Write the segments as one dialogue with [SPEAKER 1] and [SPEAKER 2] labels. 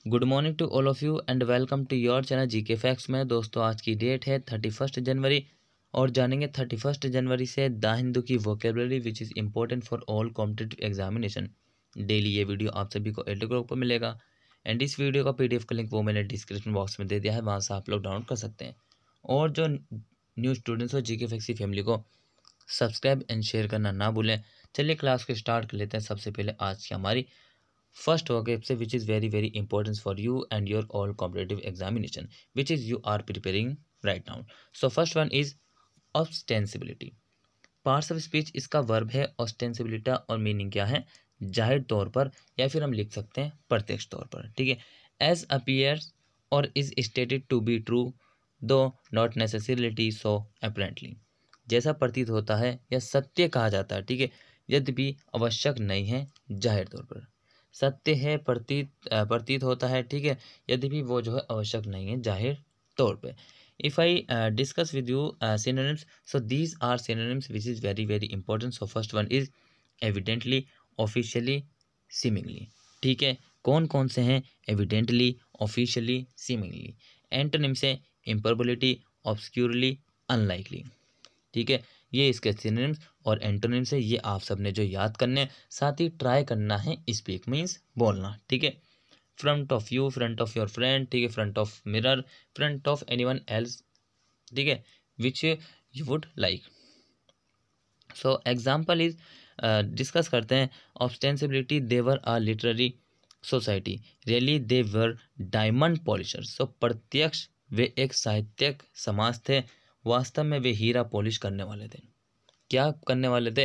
[SPEAKER 1] Good morning to all of you and welcome to your channel GK facts में। दोस्तों आज की date है 31 जनवरी और जानेंगे 31 जनवरी से द हिंदू की vocabulary which is important for all competitive examination. Daily ये वीडियो आप सभी को टेलीग्राम पर मिलेगा एंड इस वीडियो का पीडीएफ का लिंक वो मैंने डिस्क्रिप्शन बॉक्स में दे दिया है, वहाँ से आप लोग डाउनलोड कर सकते हैं। और जो न्यू स्टूडेंट्स हो जीके फैक्ट्स की फैमिली को सब्सक्राइब एंड शेयर करना ना भूलें। चलिए क्लास को स्टार्ट कर लेते हैं। सबसे पहले आज की हमारी फर्स्ट vocab से which is very very important for you and your all competitive examination which is you are preparing right now. So first one is ostensibility. Parts of speech इसका वर्ब है ऑस्टेंसिबिलिटी और मीनिंग क्या है? जाहिर तौर पर, या फिर हम लिख सकते हैं प्रत्यक्ष तौर पर। ठीक है, as appears or is stated to be true though not necessarily so apparently. जैसा प्रतीत होता है या सत्य कहा जाता है, ठीक है, यद्यपि आवश्यक नहीं है, जाहिर तौर पर। सत्य है, प्रतीत होता है, ठीक है, यद्यपि वो जो है आवश्यक नहीं है, जाहिर तौर पे। If I discuss with you synonyms, so these are synonyms which is very very important. So first one is evidently, officially, seemingly. ठीक है, कौन कौन से हैं? evidently, officially, seemingly. Antonyms है improbability, obscurely, unlikely. ठीक है, ये इसके सिनोनिम्स और एंटोनिम्स है, ये आप सब ने जो याद करने हैं, साथ ही ट्राई करना है स्पीक मीन्स बोलना। ठीक है, front of you, front of your friend, ठीक है, front of mirror, front of anyone else, ठीक है, which you would like. So example is discuss करते हैं। Ostensibility, they were are literary society, really they were diamond polishers. So प्रत्यक्ष वे एक साहित्यिक समाज थे, वास्तव में वे हीरा पॉलिश करने वाले थे। क्या करने वाले थे?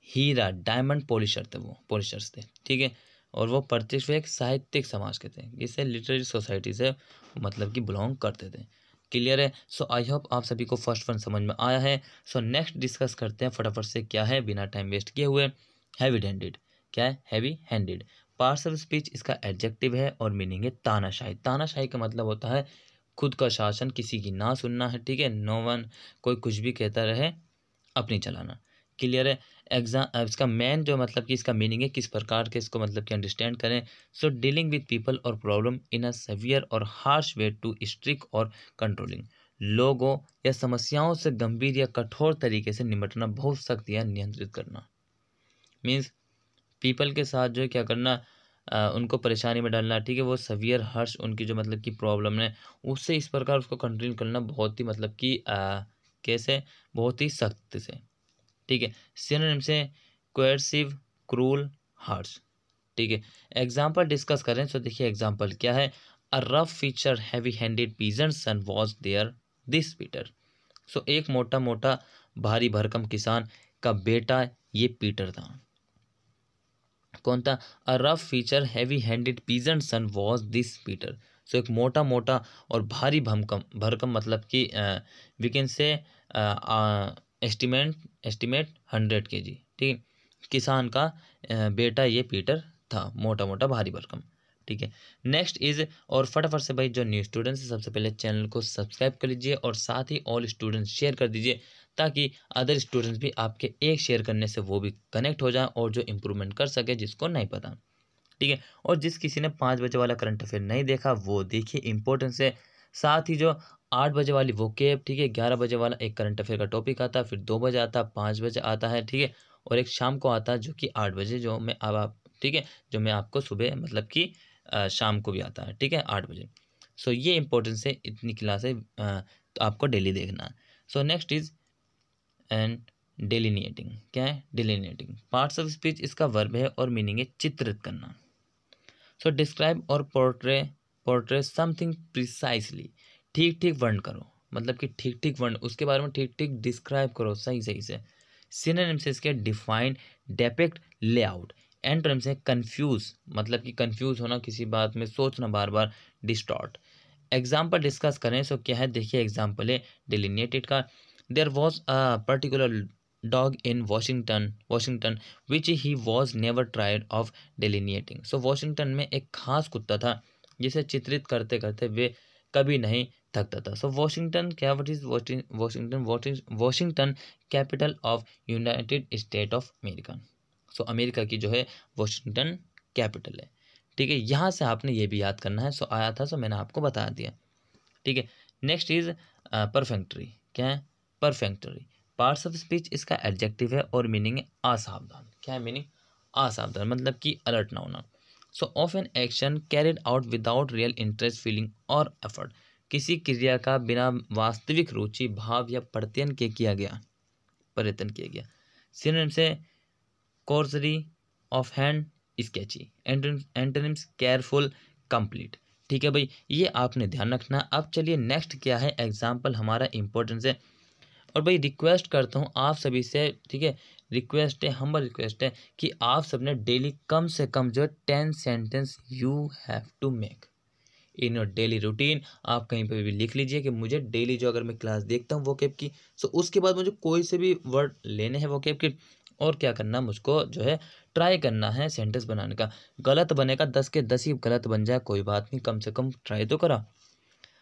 [SPEAKER 1] हीरा, डायमंड पॉलिशर थे, वो पॉलिशर्स थे। ठीक है, और वो प्रत्यक्ष वे एक साहित्यिक समाज के थे, इसे लिटरेरी सोसाइटी से मतलब कि बिलोंग करते थे। क्लियर है? सो आई होप आप सभी को फर्स्ट वन समझ में आया है। सो नेक्स्ट डिस्कस करते हैं फटाफट से, क्या है बिना टाइम वेस्ट किए हुए। हैवी हैंडेड, क्या है? Heavy handed. Parts of speech इसका एडजेक्टिव है और मीनिंग है तानाशाही। तानाशाही का मतलब होता है खुद का शासन, किसी की ना सुनना है। ठीक है, नो वन, कोई कुछ भी कहता रहे, अपनी चलाना। क्लियर है? इसका मेन जो मतलब कि इसका मीनिंग है, किस प्रकार के इसको मतलब कि अंडरस्टैंड करें। सो डीलिंग विद पीपल और प्रॉब्लम इन अ सेवियर और हार्श वे टू स्ट्रिक्ट और कंट्रोलिंग। लोगों या समस्याओं से गंभीर या कठोर तरीके से निपटना, बहुत सख्त या नियंत्रित करना। मीन्स पीपल के साथ जो है क्या करना, उनको परेशानी में डालना। ठीक है, वो सवियर हर्ष, उनकी जो मतलब कि प्रॉब्लम है उससे इस प्रकार उसको कंट्रोल करना, बहुत ही मतलब कि कैसे, बहुत ही सख्त से। ठीक है, सिनोनिम से कोएर्सिव, क्रूल, हार्श। ठीक है, एग्जाम्पल डिस्कस करें तो देखिए एग्जाम्पल क्या है। A rough feature heavy handed peasant son was there this Peter. So एक मोटा मोटा भारी भरकम किसान का बेटा ये पीटर था। कौन था? A rough feature heavy handed peasant son was this Peter. So एक मोटा मोटा और भारी भरकम, भरकम मतलब कि we can say estimate 100 kg। ठीक है, किसान का बेटा ये पीटर था, मोटा मोटा भारी भरकम। ठीक है, नेक्स्ट इज, और फटाफट से भाई जो न्यू स्टूडेंट्स सबसे पहले चैनल को सब्सक्राइब कर लीजिए और साथ ही ऑल स्टूडेंट्स शेयर कर दीजिए, ताकि अदर स्टूडेंट्स भी आपके एक शेयर करने से वो भी कनेक्ट हो जाए और जो इम्प्रूवमेंट कर सके जिसको नहीं पता। ठीक है, और जिस किसी ने 5 बजे वाला करंट अफेयर नहीं देखा वो देखिए, इंपॉर्टेंस है। साथ ही जो 8 बजे वाली वो केप, ठीक है, 11 बजे वाला एक करंट अफेयर का टॉपिक आता है, फिर 2 बजे आता है, 5 बजे आता है, ठीक है, और एक शाम को आता है जो कि 8 बजे, जो मैं अब आप, ठीक है, जो मैं आपको सुबह मतलब कि शाम को भी आता है, ठीक है, 8 बजे। सो ये इंपॉर्टेंस है, इतनी क्लास है, तो आपको डेली देखना है। So next is and delineating. क्या है? डिलिनिएटिंग। पार्ट्स ऑफ स्पीच इसका वर्ब है और मीनिंग है चित्रित करना। सो डिस्क्राइब और पोर्ट्रे समथिंग प्रिसाइसली। ठीक ठीक वर्ण करो, मतलब कि ठीक ठीक वर्ण, उसके बारे में ठीक ठीक डिस्क्राइब करो सही सही से। सिनोनिम से इसके डिफाइन, डेपिक्ट, लेआउट। एंटोनिम से कंफ्यूज, मतलब कि कंफ्यूज होना, किसी बात में सोचना बार बार, डिस्टॉर्ट। एग्जाम्पल डिस्कस करें सो क्या है, देखिए एग्जाम्पल है डिलिनिएटेड का। There was a particular dog in Washington which he was never tired of delineating. So Washington में एक खास कुत्ता था जिसे चित्रित करते करते वे कभी नहीं थकता था। सो वॉशिंगटन क्या, what is Washington capital of United state of America. So America की जो है वॉशिंगटन कैपिटल है। ठीक है, यहाँ से आपने ये भी याद करना है। सो आया था, सो मैंने आपको बता दिया, ठीक है। Next is perfunctory. क्या है? परफेक्टरी। पार्ट्स ऑफ स्पीच इसका एडजेक्टिव है और मीनिंग है असावधान। क्या है मीनिंग? असावधान, मतलब कि अलर्ट ना होना। सो of an action carried out without real interest, feeling और एफर्ट। किसी क्रिया का बिना वास्तविक रुचि, भाव या प्रत्ययन के किया गया, प्रयत्न किया गया। सिनोनिम से cursory, off hand, sketchy. Antonyms careful, complete. ठीक है भाई, ये आपने ध्यान रखना। अब चलिए नेक्स्ट क्या है, एग्जाम्पल हमारा इंपॉर्टेंस है। और भाई रिक्वेस्ट करता हूँ आप सभी से, ठीक है, रिक्वेस्ट है, हम्बल रिक्वेस्ट है कि आप सबने डेली कम से कम जो 10 sentence you have to make in your daily routine. आप कहीं पर भी लिख लीजिए कि मुझे डेली जो अगर मैं क्लास देखता हूँ वोकैब की, सो उसके बाद मुझे कोई से भी वर्ड लेने हैं वोकैब के, और क्या करना, मुझको जो है ट्राई करना है सेंटेंस बनाने का। गलत बनेगा 10 के 10 ही गलत बन जाए, कोई बात नहीं, कम से कम ट्राई तो करा।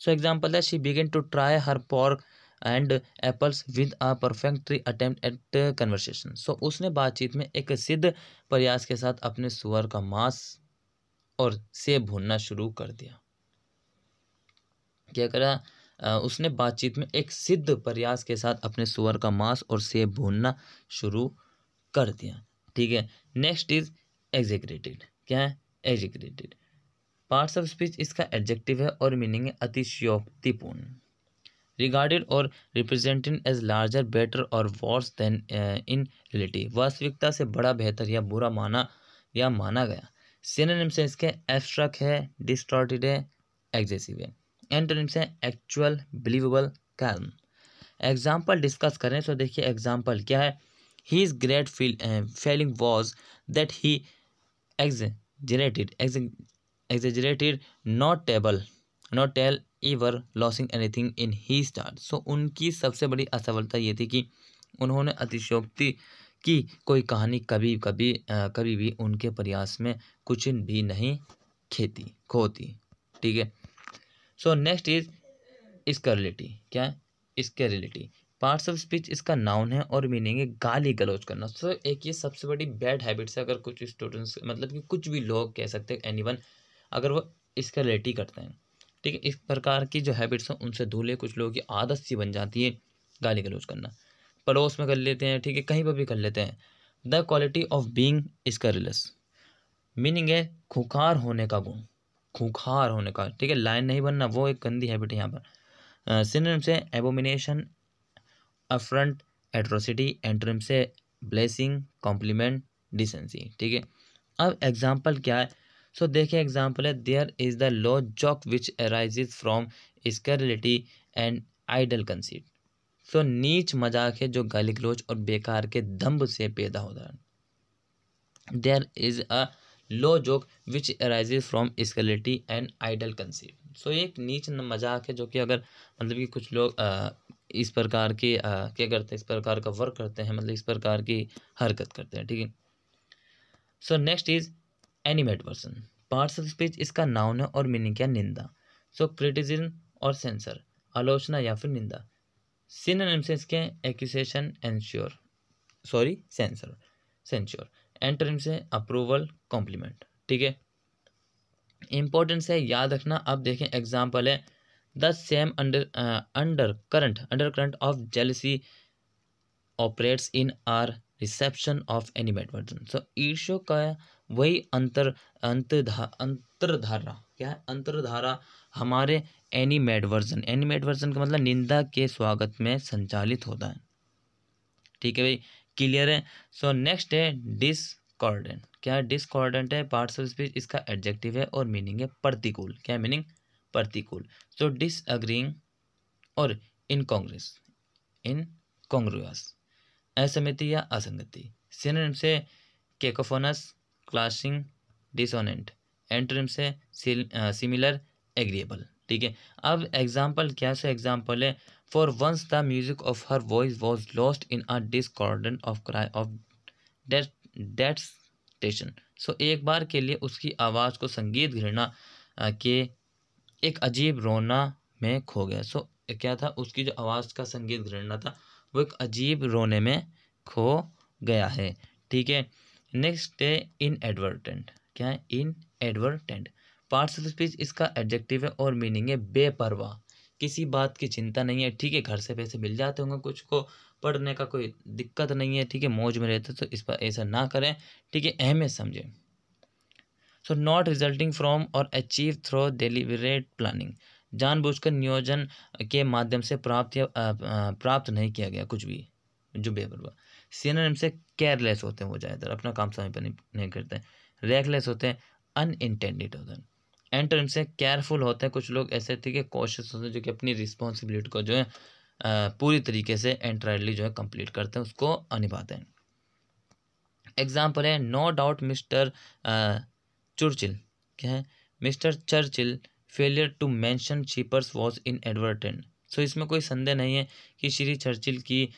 [SPEAKER 1] सो एग्जाम्पल है, she begin to try her pork and apples with a perfunctory attempt at conversation. So उसने बातचीत में एक सिद्ध प्रयास के साथ अपने सुअर का मांस और सेब भूनना शुरू कर दिया। क्या करा? उसने बातचीत में एक सिद्ध प्रयास के साथ अपने सुअर का मांस और सेब भूनना शुरू कर दिया। ठीक है, नेक्स्ट इज एग्जेगरेटेड। क्या है? एग्जेगरेटेड। पार्ट्स ऑफ स्पीच इसका एडजेक्टिव है और मीनिंग है अतिशयोक्तिपूर्ण, रिगार्डेड और रिप्रेजेंटेड एज लार्जर, बेटर और वर्स देन इन रियलिटी। वास्तविकता से बड़ा, बेहतर या बुरा माना या माना गया। सिनोनिम से इसके एब्स्ट्रैक्ट है, डिस्टॉर्टेड है, एग्जेसिव है। एंटोनिम से actual, believable, calm. Example discuss करें तो देखिए एग्जाम्पल क्या है। He is great failing was that he exaggerated not tell ever losing anything in his start। So उनकी सबसे बड़ी असफलता ये थी कि उन्होंने अतिशयोक्ति की कोई कहानी कभी भी उनके प्रयास में कुछ भी नहीं खोती। ठीक है, सो नेक्स्ट इज स्कैरिलिटी। क्या है? स्कैरिलिटी। पार्ट्स ऑफ स्पीच इसका नाउन है और मीनिंग है गाली गलौज करना। सो एक ये सबसे बड़ी बैड हैबिट्स है, अगर कुछ स्टूडेंट्स, मतलब कि कुछ भी लोग कह सकते हैं, एनीवन, अगर वो स्कैरिलिटी करते हैं, ठीक है, इस प्रकार की जो हैबिट्स हैं उनसे दूर है। कुछ लोगों की आदत सी बन जाती है गाली गलौज करना, पड़ोस में कर लेते हैं, ठीक है, कहीं पर भी कर लेते हैं। The quality of being scurrilous, meaning है खूंखार होने का गुण, खूंखार होने का, ठीक है, लाइन नहीं बनना, वो एक गंदी हैबिट है यहाँ पर। सिनोनिम से एबोमिनेशन, अफ्रंट, एट्रोसिटी। एंटोनिम से ब्लेसिंग, कॉम्प्लीमेंट, डिसेंसी। ठीक है, अब एग्जाम्पल क्या है? सो देखिए एग्जाम्पल है, there is the low joke which arises from scurrility and idle conceit. So नीच मजाक है जो गाली गलौज और बेकार के दंभ से पैदा होता है। There is a low joke which arises from scurrility and idle conceit. So एक नीच मजाक है जो कि अगर, मतलब कि कुछ लोग इस प्रकार के क्या करते हैं, इस प्रकार का वर्क करते हैं, मतलब इस प्रकार की हरकत करते हैं। ठीक है, so next is animate version. Parts of speech इसका नाउन है और मीनिंग क्या? निंदा। सो क्रिटिसिज्म और सेंसर, आलोचना या फिर निंदा। सिनोनिम से इसके एक्यूसेशन, एंश्योर, सेंश्योर। एंटोनिम से अप्रूवल, कॉम्प्लीमेंट। ठीक है, इंपॉर्टेंस है, याद रखना। अब देखें एग्जाम्पल है, the same undercurrent of jealousy operates in our reception of animate version. So ईर्ष्या का वही अंतरधारा, क्या है? अंतरधारा हमारे एनिमेट वर्जन का मतलब निंदा के स्वागत में संचालित होता है। ठीक है भाई, क्लियर है? सो नेक्स्ट है डिस्कॉर्डेंट। क्या है? डिस्कॉर्डेंट है पार्ट्स ऑफ स्पीच इसका एडजेक्टिव है और मीनिंग है प्रतिकूल। क्या है मीनिंग? प्रतिकूल। सो डिसअग्रीइंग और इनकॉन्ग्रुअस, असमिति या असंगति। सिनोनिम से केकोफोनस, क्लैशिंग, डिसोनेंट। एंटोनिम से सिमिलर, एग्रीएबल। ठीक है, अब एग्जाम्पल क्या से एग्जाम्पल है, for once the music of her voice was lost in a discordant of cry of death station. So एक बार के लिए उसकी आवाज़ को संगीत घृणा के एक अजीब रोना में खो गया। सो क्या था? उसकी जो आवाज़ का संगीत घृणा था वो एक अजीब रोने में खो गया है। ठीक है, नेक्स्ट है इनएडवर्टेंट। क्या है, इनएडवर्टेंट। पार्ट्स ऑफ स्पीच इसका एडजेक्टिव है और मीनिंग है बेपरवाह, किसी बात की चिंता नहीं है, ठीक है, घर से पैसे मिल जाते होंगे कुछ को, पढ़ने का कोई दिक्कत नहीं है, ठीक है, मौज में रहते, तो इस पर ऐसा ना करें, ठीक है, अहमियत समझें। सो नॉट रिजल्टिंग फ्रॉम और अचीव थ्रू डेलिबरेट प्लानिंग, जानबूझकर नियोजन के माध्यम से प्राप्त या प्राप्त नहीं किया गया कुछ भी जो बेपरवाह। सिनोनिम से केयरलेस होते हैं, वो ज़्यादातर अपना काम समय पर नहीं करते हैं। रेकलेस होते हैं, अनइंटेंडेड होते हैं। एंटोनिम से केयरफुल होते हैं, कुछ लोग ऐसे थे कि कॉशियस होते हैं, जो कि अपनी रिस्पॉन्सिबिलिटी को जो है पूरी तरीके से एंटायरली जो है कंप्लीट करते हैं, उसको निभाते हैं। एग्जाम्पल है, नो डाउट मिस्टर चर्चिल, क्या है, Mister Churchill failure to mention shippers was inadvertent. So इसमें कोई संदेह नहीं है कि श्री चर्चिल की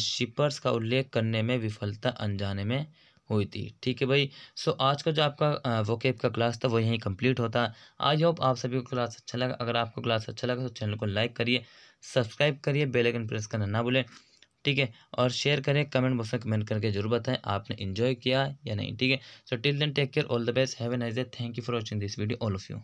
[SPEAKER 1] शिपर्स का उल्लेख करने में विफलता अनजाने में हुई थी। ठीक है भाई। सो आज का जो आपका वोकेब का क्लास था वो यहीं कंप्लीट होता है। आई होप आप सभी को क्लास अच्छा लगा। अगर आपको क्लास अच्छा लगा तो चैनल को लाइक करिए, सब्सक्राइब करिए, बेल आइकन प्रेस करना ना भूलें, ठीक है, और शेयर करें, कमेंट बॉक्स में कमेंट करके जरूर बताएं आपने एंजॉय किया या नहीं। ठीक है, so till then take care, all the best, have a nice day, thank you for watching this video all of you.